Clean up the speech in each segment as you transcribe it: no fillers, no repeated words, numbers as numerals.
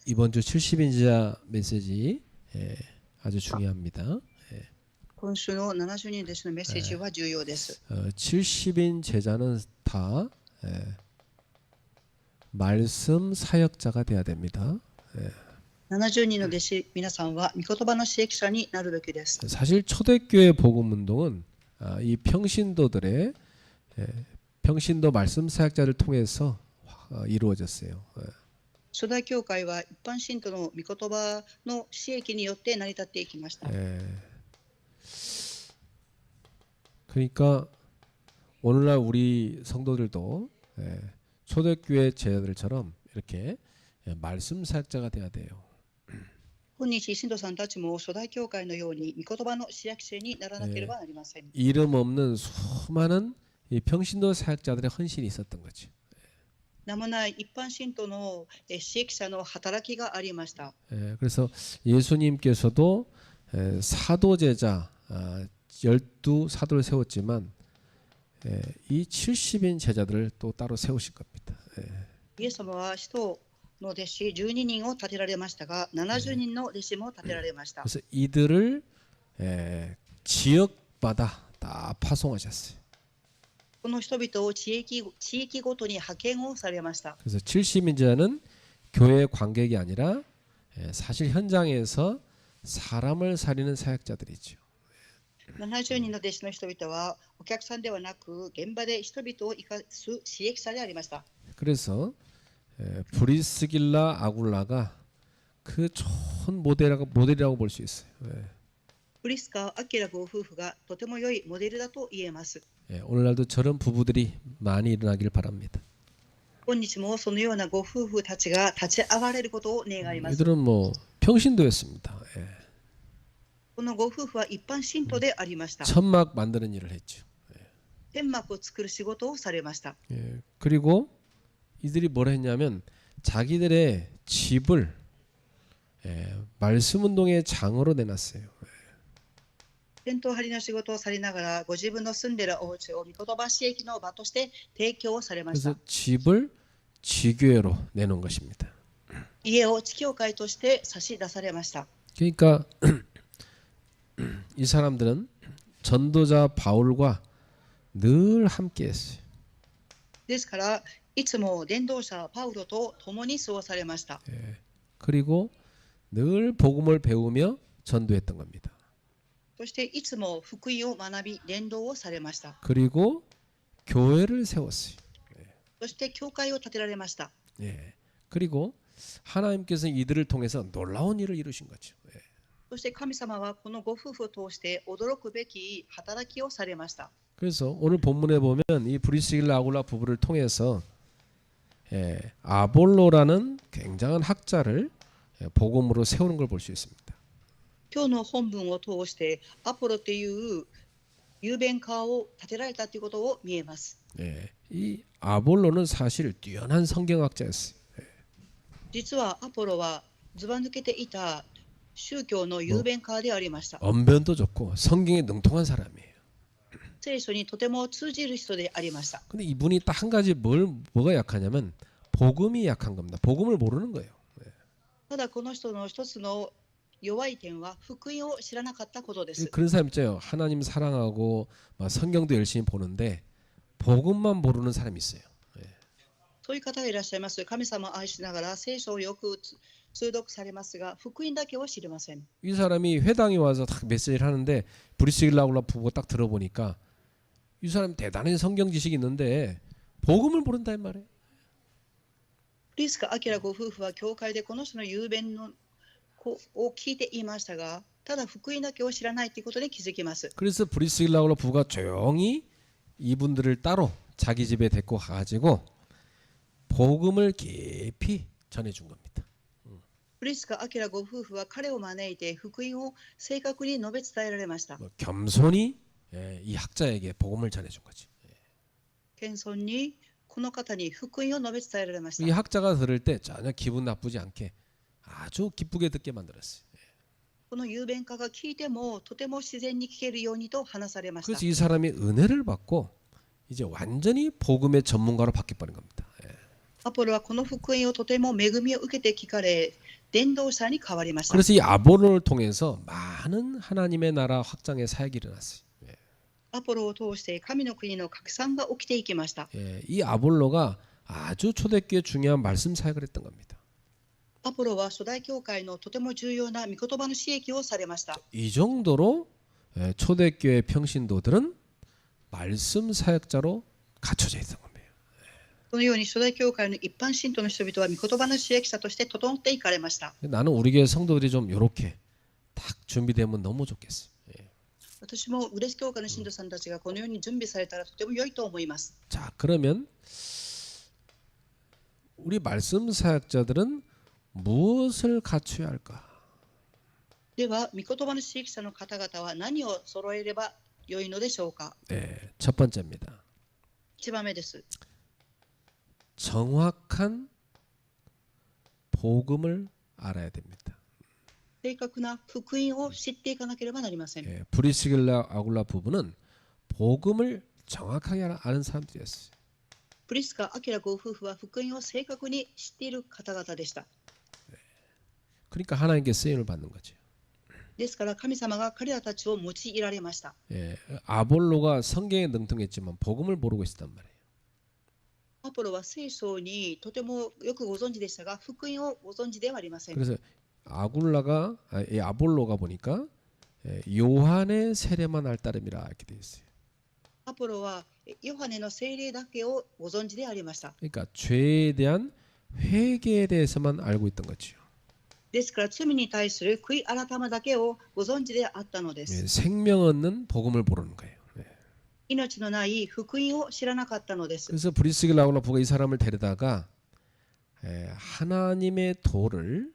이번 주 70인자 메시지 아주 중요합니다. 今週の70人弟子のメッセージは重要です。 70인 제자는 다 말씀 사역자가 돼야 됩니다. 70人の弟子皆さんは御言葉の使役者になるべきです。 사실 초대교회 복음 운동은 이 평신도들의 평신도 말씀 사역자를 통해서 이루어졌어요. 初代教会は一般信徒の御言葉の使役によって成り立っていきました。 그러니까 오늘날 우리 성도들도 초대교회 제자들처럼 이렇게 말씀 사역자가 돼야 돼요. 今日信徒さんたちも初代教会のように御言葉の使役者にならなければなりません。 이름 없는 수많은 이 평신도 사역자들의 헌신이 있었던 거죠. 名もない一般信徒の使役者の働きがありました。 그래서 예수님께서도 사도 제자 12 사도를 세웠지만 이 70인 제자들을 또 따로 세우실 겁니다. イエス様は使徒の弟子12人を立てられましたが、70人の弟子も立てられました。 그래서 이들을 지역마다 다 파송하셨어요. この人々を地域ごとに派遣をされました。 그래서 70인자는 교회 관객이 아니라 사실 현장에서 사람을 살리는 사역자들이죠. 70人の弟子の人々はお客さんではなく現場で人々を生かす使役者でありました。 그래서 브리스길라 아굴라가 그 좋은 모델이라고 볼 수 있어요. プリスカ・アキラご夫婦がとても良いモデルだと言えます。 오늘날도 저런 부부들이 많이 일어나길 바랍니다. 今日もそのようなご夫婦たちが立ち上がれることを願います。 이들은 뭐 평신도였습니다. このご夫婦は一般信徒でありました。 천막 만드는 일을 했죠. 天幕を作る仕事をされました。 그리고 이들이 뭘 했냐면 자기들의 집을 말씀 운동의 장으로 내놨어요. 伝統張りの仕事をされながらご自分の住んでいるお家を御言葉使役の場として提供をされました。 그래서 집을 지교회로 내놓은 것입니다. 家を地教会として差し出されました。 그러니까 이 사람들은 전도자 바울과 늘 함께했어요. ですからいつも伝道者パウロと共に過ごされました。 그리고 늘 복음을 배우며 전도했던 겁니다. そしていつも福音を学び伝道をされました。 그리고 교회를 세웠어요. そして教会を建てられました。 그리고 하나님께서 이들을 통해서 놀라운 일을 이루신 거죠. そして神様はこのご夫婦を通して驚くべき働きをされました。 그래서 오늘 본문에 보면 이 브리스길라 아굴라 부부를 통해서 아볼로라는 굉장한 학자를 복음으로 세우는 걸 볼 수 있습니다. 今日の本文を通してアポロという雄弁家を建てられたということを見えます。 이 아볼로는 사실 뛰어난 성경학자였어요. 実はアポロはずば抜けていた宗教の雄弁家でありました。 언변도 좋고 성경에 능통한 사람이에요. 聖書にとても通じる人でありました。 근데 이분이 딱 한 가지 뭐가 약하냐면 복음이 약한 겁니다. 복음을 모르는 거예요. ただこの人の一つの弱い点は福音を知らなかったことです。 그런 사람 있죠. 하나님 사랑하고 막 성경도 열심히 보는데 복음만 모르는 사람이 있어요. そういう方がいらっしゃいます。神様を愛しながら聖書をよく通読されますが福音だけを知りません。 이 사람이 회당에 와서 딱 메시지를 하는데 브리스길라 아굴라 부부가 딱 들어보니까 이 사람이 대단한 성경 지식이 있는데 복음을 모른다 이 말이에요. プリスカ・アキラご夫婦は教会でこの人の雄弁のを聞いていましたが、ただ福音だけを知らないということに気づきます。 그래서 브리스길라 아굴라 부부가 조용히 이분들을 따로 자기 집에 데리고 가가지고 복음을 깊이 전해준 겁니다. プリスカ・アキラご夫婦は彼を招いて福音を正確に述べ伝えられました。 겸손히 이 학자에게 복음을 전해준 거지. 謙遜にこの方に福音を述べ伝えられまし 이 た。 학자가 들을 때 전혀 기분 나쁘지 않게 아주 기쁘게 듣게 만들었어요. この雄弁家が聞いてもとても自然に聞けるようにと話されました。 그래서 이 사람이 은혜를 받고 이제 완전히 복음의 전문가로 바뀌어버린 겁니다. アポロはこの福音をとても恵みを受けて聞かれ、伝道者に変わりました。 그래서 이 아볼로를 통해서 많은 하나님의 나라 확장의 사역이 일어났어요. アポロを通して神の国の拡散が起きていきました。 이 아볼로가 아주 초대교회 중요한 말씀 사역을 했던 겁니다. アポロは初代教会のとても重要な御言葉の刺激をされました。 이 정도로 초대교회 평신도들은 말씀 사역자로 갖춰져 있던 겁니다. このように初代教会の一般信徒の人々は御言葉の刺激者として整っていかれました。 나는 우리 교회 성도들이 좀 이렇게 딱 준비되면 너무 좋겠어. 私も嬉し教会の信徒さんたちがこのように準備されたらとても良いと思います。 자, 그러면 우리 말씀 사역자들은 무엇을 갖춰야 할까? では、御言葉の刺激者の方々は何を揃えれば良いのでしょうか。 첫 번째입니다. 1番目です。 정확한 복음을 알아야 됩니다. 正確な福音を知っていかなければなりません。 브리스길라 아굴라 부부는 복음을 정확하게 아는 사람들이었어요. プリスカ・アキラご夫婦は福音を正確に知っている方々でした。 그러니까 하나님께 쓰임을 받는 거죠. ですから神様が彼らたちを用いられました。 아볼로가 성경에 능통했지만 복음을 모르고 있었단 말이에요. アポロは聖書にとてもよくご存知でしたが、福音をご存知ではありません。 그래서 아볼로가 보니까 요한의 세례만 알 따름이라 이렇게 돼 있어요. アポロはヨハネの聖霊だけをご存知でありました。 그러니까 죄에 대한 회개에 대해서만 알고 있던 거죠. ですから罪に対する悔い改めだけをご存知であったのです。 생명 얻는 복음을 모르는 거예요. 命のない福音を知らなかったのです。 그래서 브리스길라 아굴라 부부가 이 사람을 데려다가 하나님의 도를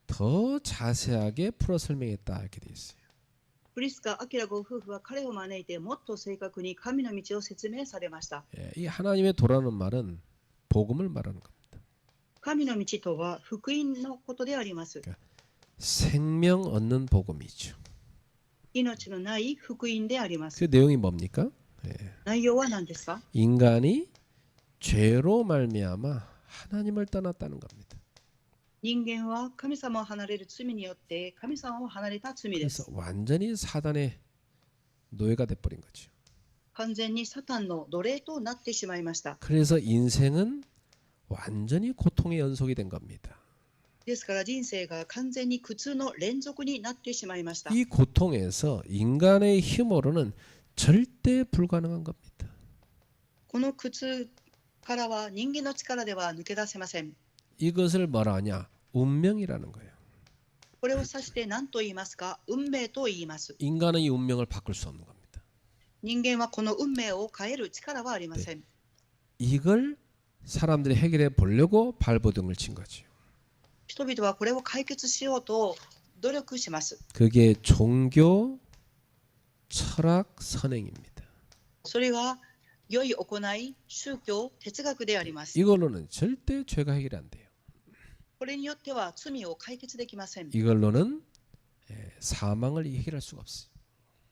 더 자세하게 풀어 설명했다 이렇게 돼 있어요. プリスカ・アキラご夫婦は彼を招いてもっと正確に神の道を説明されました。 이 하나님의 도라는 말은 복음을 말하는 겁니다. 神の道とは福音のことであります。 생명 얻는 복음이죠. 命のない福音であります。 그 내용이 뭡니까? 内容は何ですか？ 인간이 죄로 말미암아 하나님을 떠났다는 겁니다. 人間は神様を離れる罪によって神様を離れた罪で 그래서 す。 완전히 사단의 노예가 돼버린 거죠. 完全にサタンの奴隷となってしまいました。 그래서 인생은 완전히 고통의 연속이 된 겁니다. ですから人生が完全に苦痛の連続になってしまいました。 이 고통에서 인간의 힘으로는 절대 불가능한 겁니다. この苦痛からは人間の力では抜け出せません。 이것을 뭐라 하냐? 운명이라는 거예요. これを指して何と言いますか？運命と言います。 인간은 이 운명을 바꿀 수 없는 겁니다. 人間はこの運命を変える力はありません。 이걸 사람들이 해결해 보려고 발버둥을 친 거죠. 人々はこれを解決しようと努力します。 그게 종교, 철학, 선행입니다. それが良い行い、宗教、哲学であります。 이걸로는 절대 죄가 해결이 안 돼요. これによっては罪を解決できません。 이걸로는 사망을 해결할 수가 없어요.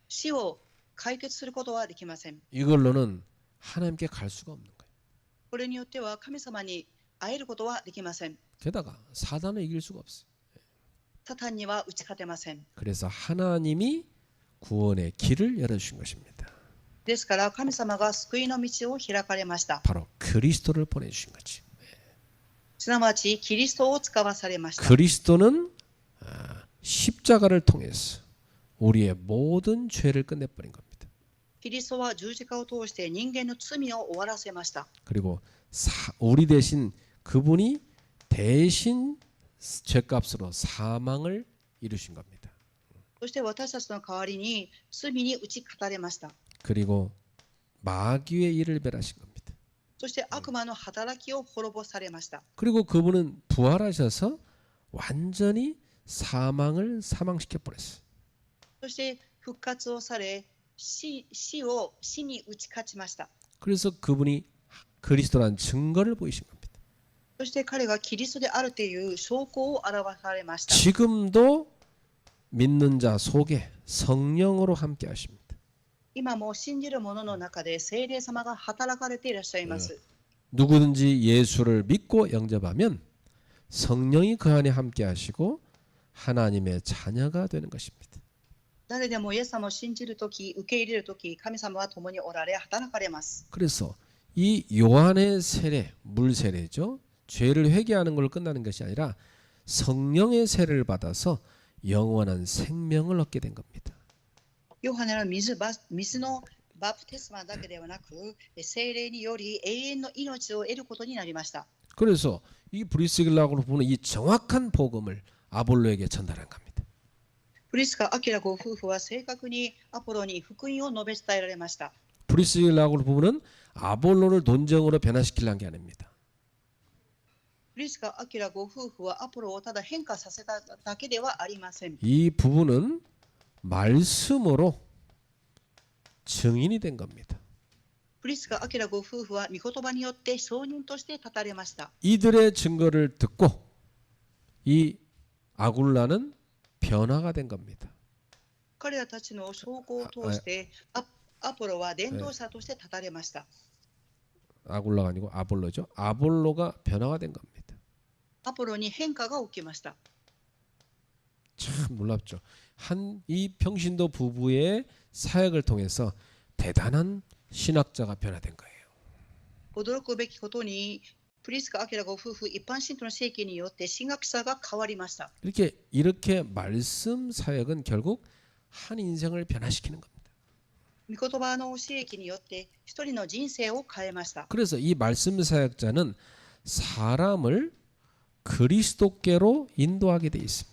死を解決することはできません。 이걸로는 하나님께 갈 수가 없는 거예요. これによっては神様に会えることはできません。 게다가 사단을 이길 수가 없어요. サタンには打ち勝てません。 그래서 하나님이 구원의 길을 열어주신 것입니다. ですから神様が救いの道を開かれました。 바로 그리스도를 보내주신 거지. すなわちキリストを使わされました。 그리스도는 십자가를 통해서 우리의 모든 죄를 끝내버린 겁니다. キリストは十字架を通して人間の罪を終わらせました。 그리고 우리 대신 그분이 대신 죄값으로 사망을 이루신 겁니다. そして私たちの代わりに罪に打ち勝たれました。 그리고 마귀의 일을 멸하신 겁니다. そして悪魔の働きを滅ぼされました。 그리고 그분은 부활하셔서 완전히 사망을 사망시켜 버렸어요. そして復活をされ、死に打ち勝ちました。 그래서 그분이 그리스도라는 증거를 보이신 겁니다. そして彼がキリストであるという証拠を表されました。 지금도 믿는 자 속에 성령으로 함께 하십니다. 今も信じる者の中で聖霊様が働かれていらっしゃいます。 누구든지 예수를 믿고 영접하면 성령이 그 안에 함께 하시고 하나님의 자녀가 되는 것입니다. 誰でもイエス様を信じるとき、受け入れるとき、神様は共におられ、働かれます。 그래서 이 요한의 세례, 물 세례죠. 죄를 회개하는 걸로 끝나는 것이 아니라 성령의 세례를 받아서 영원한 생명을 얻게 된 겁니다. ヨハネの水のバプテスマだけではなく、聖霊により永遠の命を得ることになりました。 그래서 이 브리스길라고 보는 이 정확한 복음을 아볼로에게 전달한 겁니다. プリスカ・アキラご夫婦は正確にアポロに福音を述べ伝えられました。 브리스길라고 부부는 아볼로를 논정으로 변화시키려는 게 아닙니다. プリスカ・アキラご夫婦はアポロをただ変化させただけではありません。 이 부부는 말씀으로 증인이 된 겁니다. プリスカ・アキラご夫婦は御言葉によって証人として立たれました。 이들의 증거를 듣고 이 아굴라는 변화가 된 겁니다. 彼らたちの証拠を通してアポロは伝道者として立たれました。 아굴라가 아니고 아볼로죠. 아볼로가 변화가 된 겁니다. アポロに変化が起きました。 참 놀랍죠. 이 평신도 부부의 사역을 통해서 대단한 신학자가 변화된 거예요. 驚くべきことに、プリスカ・アキラご夫婦一般信徒の聖域によって神学者が変わりました。 이렇게 말씀 사역은 결국 한 인생을 변화시키는 겁니다. 御言葉の聖域によって一人の人生を変えました。 그래서 이 말씀 사역자는 사람을 그리스도께로 인도하게 돼 있습니다.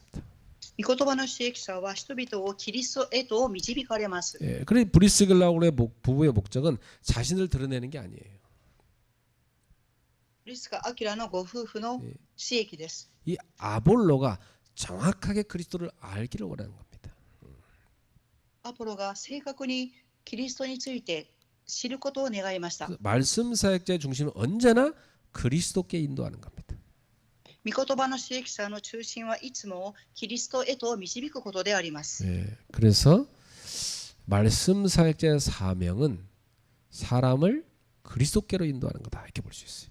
御言葉の聖域者は人々をキリストへと導かれます。 예, 그래 브리스길라고의 부부의 목적은 자신을 드러내는 게 아니에요. プリスカ・アキラのご夫婦の聖域です。 이 아볼로가 정확하게 그리스도를 알기를 원하는 겁니다. アポロが正確にキリストについて知ることを願いました。 말씀 사역자의 중심은 언제나 그리스도께 인도하는 겁니다. 御言葉の聖域者の中心はいつもキリストへと導くことであります。 예, 그래서 말씀 사역자의 사명은 사람을 그리스도께로 인도하는 거다 이렇게 볼 수 있어요.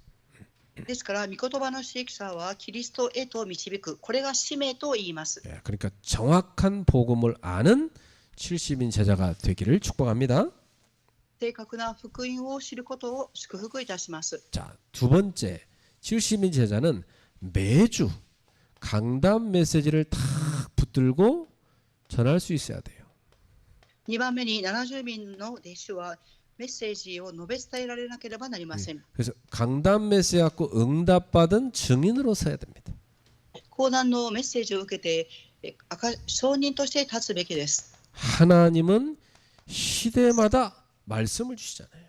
ですから、御言葉の聖域者はキリストへと導く。これが使命と言います。 예, 그러니까 정확한 복음을 아는 70인 제자가 되기를 축복합니다. 正確な福音を知ることを祝福いたします。 자, 두 번째 70인 제자는 매주 강단 메시지를 다 붙들고 전할 수 있어야 돼요. 2番目に70人の弟子はメッセージを述べ伝えられなければなりません。 그래서 강단 메시지 갖고 응답받은 증인으로 서야 됩니다. 講談のメッセージを受けて証人として立つべきです。 하나님은 시대마다 말씀을 주시잖아요.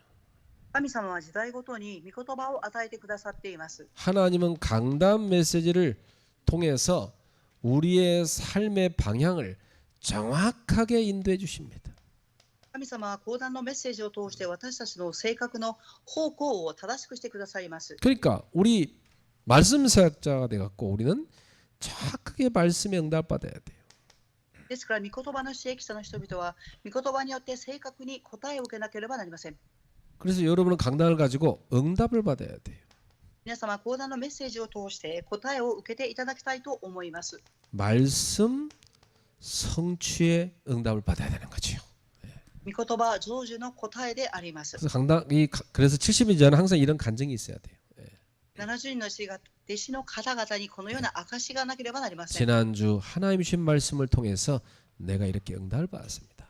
神様は時代ごとに御言葉を与えてくださっています。 하나님은 강단 메시지를 통해서 우리의 삶의 방향을 정확하게 인도해 주십니다. 神様は講談のメッセージを通して私たちの性格の方向を正しくしてくださいます。 그러니까 우리 말씀 사역자가 돼 갖고 우리는 정확하게 말씀에 응답받아야 돼요. ですから、御言葉の聖域者の人々は御言葉によって正確に答えを受けなければなりません。 그래서 여러분은 강단을 가지고 응답을 받아야 돼요. 皆様、講談のメッセージを通して答えを受けていただきたいと思います。 말씀 성취의 응답을 받아야 되는 거죠. 御言葉成就の答えであります。 그래서 70인 전에 항상 이런 간증이 있어야 돼요. 70人の弟子の方々にこのような証がなければなりません。 지난주 하나님 주신 말씀을 통해서 내가 이렇게 응답을 받았습니다.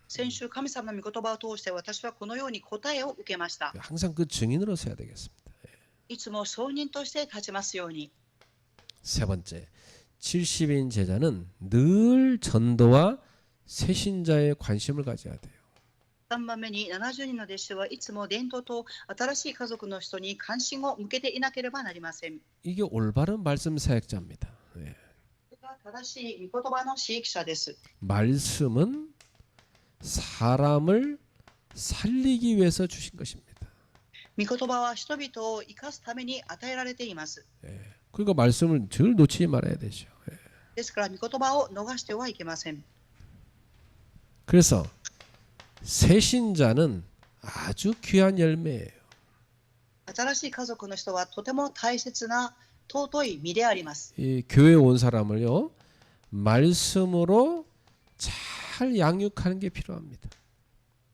先週、神様の御言葉を通して私はこのように答えを受けました。 항상 그 증인으로 서야 되겠습니다. いつも証人として立ちますように。 세 번째, 70인 제자는 늘 전도와 새신자에 관심을 가져야 돼요. 3番目に70人の弟子はいつも伝統と新しい家族の人に関心を向けていなければなりません。 이게 올바른 말씀 사역자입니다. これが正しい御言葉の飼育者です。 말씀은 사람을 살리기 위해서 주신 것입니다. 御言葉は人々を生かすために与えられています。 그러니까 말씀을 늘 놓치지 말아야 되죠. ですから、御言葉を逃してはいけません。 그래서 새신자는 아주 귀한 열매예요. 新しい家族の人はとても大切な尊い身であります。 이 교회 온 사람을요 말씀으로 잘 양육하는 게 필요합니다.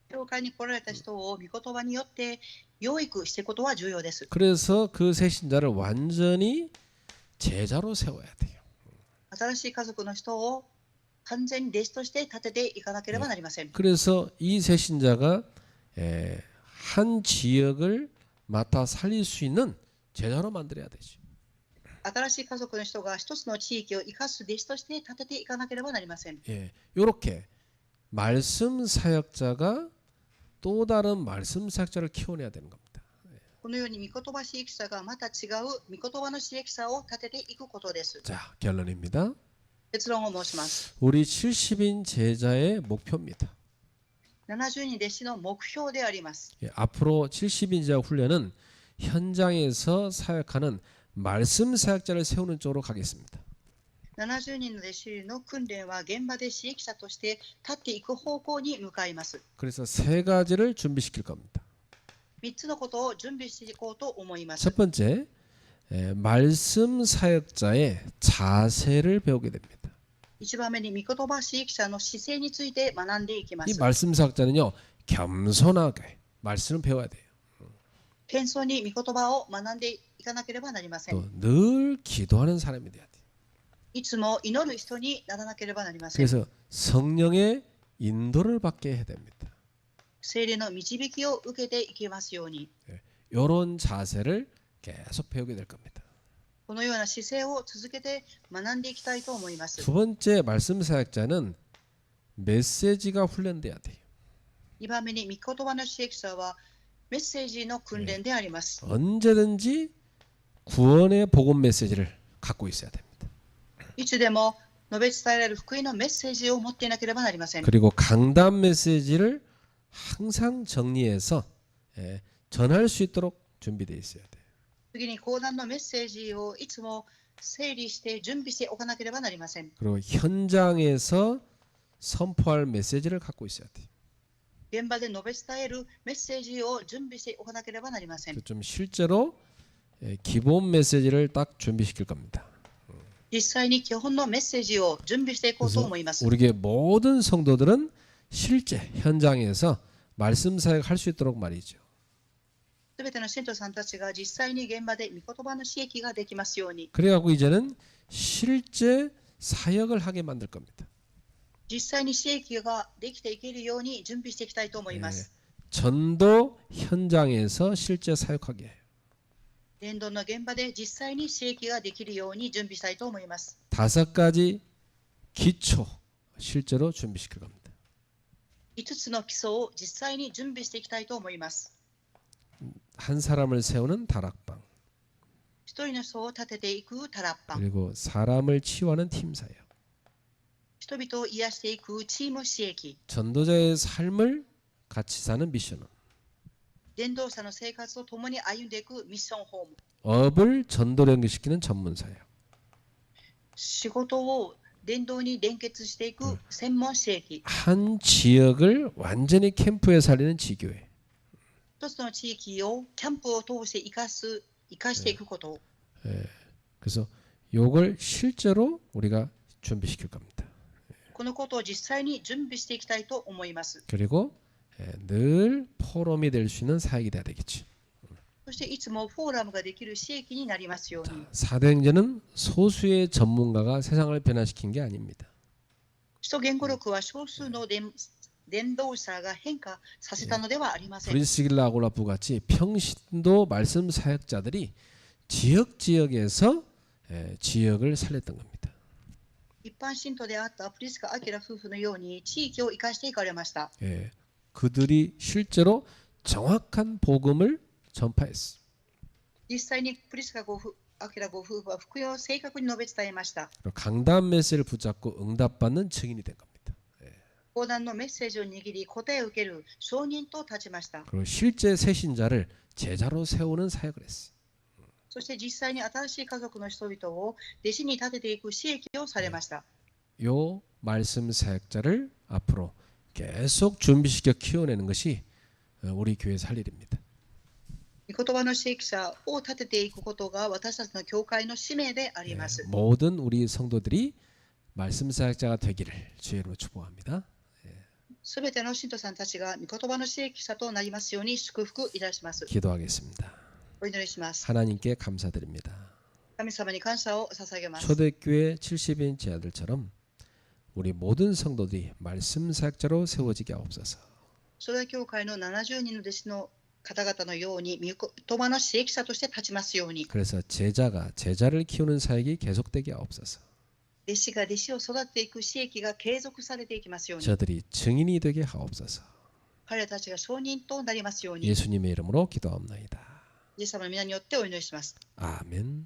教会に来られた人を御言葉によって養育していくことは重要です。 그래서 그 새신자를 완전히 제자로 세워야 돼요. 新しい家族の人を完全に弟子として立てていかなければなりません。 그래서 이 새신자가 한 지역을 맡아 살릴 수 있는 제자로 만들어야 되죠. 新しい家族の人が一つの地域を生かす弟子として立てていかなければなりません。 이렇게 말씀 사역자가 또 다른 말씀 사역자를 키워내야 되는 겁니다. このように御言葉刺激者がまた違う御言葉の刺激者を立てていくことです。 자, 결론입니다. 結論を申します。 우리 70인 제자의 목표입니다. 70人弟子の目標であります。 앞으로 70인 제자 훈련은 현장에서 사역하는 말씀 사역자를 세우는 쪽으로 가겠습니다. 70人の弟子の訓練は現場で刺激者として立っていく方向に向かいます。 그래서 세 가지를 준비시킬 겁니다. 3つのことを準備していこうと思います。 첫 번째, 말씀 사역자의 자세를 배우게 됩니다. 1番目に御言葉刺激者の姿勢について学んでいきま 이 す。 말씀 사역자는요 겸손하게 말씀을 배워야 돼요. 謙遜に御言葉を学んでいかなければなりません。 또 늘 기도하는 사람이 돼야 돼요. いつも祈る人にならなければなりません。 그래서 성령의 인도를 받게 해야 됩니다. 聖霊の導きを受けていきますように、 이런 자세를 계속 배우게 될 겁니다. このような姿勢を続けて学んでいきたいと思います。 두 번째 말씀 사역자는 메시지가 훈련돼야 돼요. 2番目に御言葉の刺激者はメッセージの訓練であります。 언제든지 구원의 복음 메시지를 갖고 있어야 됩니다. いつでも述べ伝えられる福音のメッセージを持っていなければなりません。 그리고 강단 메시지를 항상 정리해서 전할 수 있도록 준비되어 있어야 돼요. 次に講談のメッセージをいつも整理して準備しておかなければなりません。 그리고 현장에서 선포할 메시지를 갖고 있어야 돼요. 現場で述べ伝えるメッセージを準備しておかなければなりません。 좀 실제로 기본 메시지를 딱 준비시킬 겁니다. 実際に基本のメッセージを準備していこうと 그래서 思います。 우리의 모든 성도들은 실제 현장에서 말씀 사역할 수 있도록 말이죠. すべての信徒さんたちが実際に現場で御言葉の刺激ができますように、 그래갖고 이제는 실제 사역을 하게 만들 겁니다. 実際に刺激ができていけるように準備していきたいと思います。 전도 현장에서 실제 사역하게 해요. 伝道の現場で実際に刺激ができるように準備したいと思います。 5가지 기초 실제로 준비시킬 겁니다. 5つの基礎を実際に準備していきたいと思います。 한 사람을 세우는 다락방, 一人の人を立てていくタラッパン、 그리고 사람을 치유하는 팀 사역, 人々を癒していくチーム刺激、 전도자의 삶을 같이 사는 미션은, 伝道者の生活を共に歩んでいくミッションホーム、 업을 전도로 연결시키는 전문 사역, 仕事を伝道に連結していく専門刺激、 한 지역을 완전히 캠프에 살리는 지교회. 一つの地域をキャンプを通して生かしていくこと、 그래서 이걸 실제로 우리가 준비시킬 겁니다. このことを実際に準備していきたいと思います。 그리고 늘 포럼이 될 수 있는 사역이 돼야 되겠지. そしていつもフォーラムができる刺激になりますように。 사도행전은 소수의 전문가가 세상을 변화시킨 게 아닙니다. 使徒言語録は少数の伝道者が変化させたのではありません。 브리스길라 아굴라프 같이 평신도 말씀 사역자들이 지역에서 지역을 살렸던 겁니다. 一般信徒であったプリスカ・アキラ夫婦のように地域を生かしていかれました。 그들이 실제로 정확한 복음을 전파했어. 実際にプリスカ・アキラご夫婦は福音を正確に述べ伝えました。 강단 메시지를 붙잡고 응답받는 증인이 된 겁니다. 講談のメッセージを握り答えを受ける証人と立ちました。 그리고 실제 새신자를 제자로 세우는 사역을 했어. そして実際に新しい家族の人々を弟子に立てていく刺激をされました。 요 말씀 사역자를 앞으로 계속 준비시켜 키워내는 것이 우리 교회에서 할 일입니다. 御言葉の刺激者を立てていくことが私たちの教会の使命であり 예, ます。 모든 우리 성도들이 말씀 사역자가 되기를 주의 이름으로 축복합니다. すべての信徒さんたちが御言葉の刺激者となりますように祝福いたします。 기도하겠습니다. お祈りします。 하나님께 감사드립니다. 神様に感謝を捧げます。 초대교회 70인치 아들처럼 우리 모든 성도들이 말씀 사역자로 세워지게 하옵소서. 初代教会の70人の弟子の方々のように御言葉の刺激者として立ちますように、 그래서 제자가 제자를 키우는 사역이 계속되게 하옵소서. 弟子が弟子を育てていく刺激が継続されていきますように、 저들이 증인이 되게 하옵소서. 彼らたちが証人となりますように、イ 예수님의 이름으로 기도하옵나이다. エス様の皆によってお祈りします。 아멘.